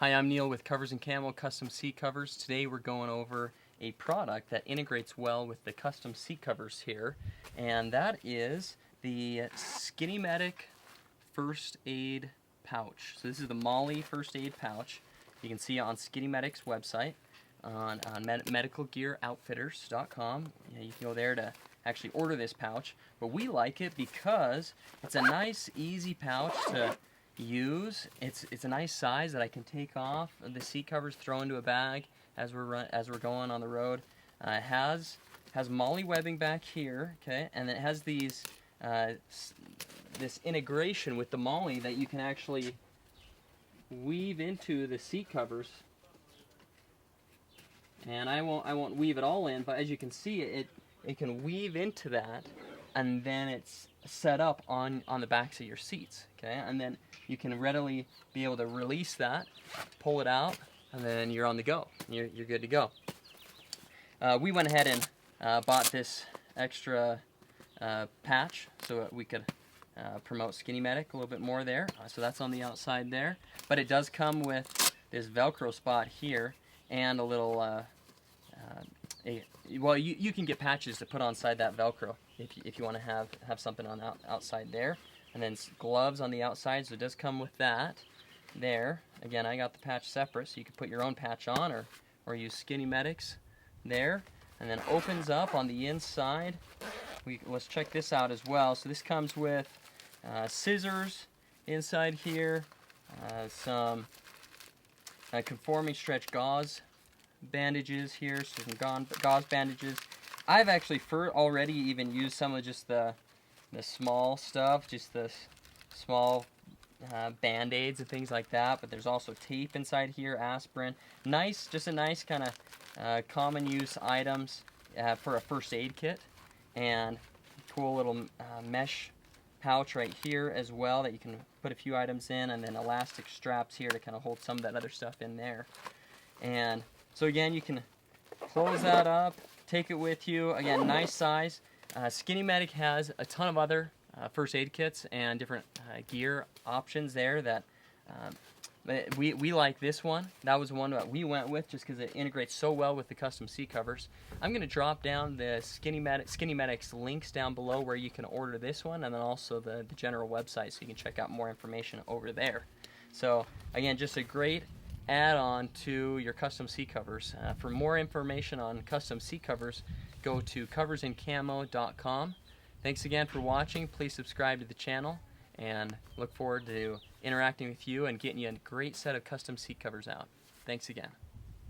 Hi, I'm Neil with Covers and Camo Custom Seat Covers. Today we're going over a product that integrates well with the custom seat covers here, and that is the Skinny Medic First Aid Pouch. So this is the MOLLE First Aid Pouch. You can see it on Skinny Medic's website on medicalgearoutfitters.com. You can go there to actually order this pouch, but we like it because it's a nice, easy pouch to use. It's a nice size that I can take off the seat covers, throw into a bag as we're going on the road. It has MOLLE webbing back here, okay, and it has these this integration with the MOLLE that you can actually weave into the seat covers. And I won't weave it all in, but as you can see, it can weave into that, and then it's set up on the backs of your seats, okay? And then you can readily be able to release that, pull it out, and then you're on the go. You're good to go. We went ahead and bought this extra patch so that we could promote Skinny Medic a little bit more there. So that's on the outside there. But it does come with this Velcro spot here and a little well, you can get patches to put on side that Velcro if you want to have something on the outside there, and then gloves on the outside. So it does come with that there. Again, I got the patch separate, so you can put your own patch on or use Skinny Medic's there, and then opens up on the inside. Let's check this out as well. So this comes with scissors inside here, some conforming stretch gauze bandages here, so some gauze bandages. I've actually already even used some of just the small stuff, just the small band-aids and things like that, but there's also tape inside here, aspirin. Just a nice kind of common use items for a first aid kit, and cool little mesh pouch right here as well that you can put a few items in, and then elastic straps here to kind of hold some of that other stuff in there. And so again, you can close that up, take it with you. Again, nice size. Skinny Medic has a ton of other first aid kits and different gear options there that we like this one. That was one that we went with just because it integrates so well with the custom seat covers. I'm going to drop down the Skinny Medic's links down below where you can order this one, and then also the general website, so you can check out more information over there. So again, just a great add-on to your custom seat covers. For more information on custom seat covers, go to coversandcamo.com. Thanks again for watching. Please subscribe to the channel, and look forward to interacting with you and getting you a great set of custom seat covers out. Thanks again.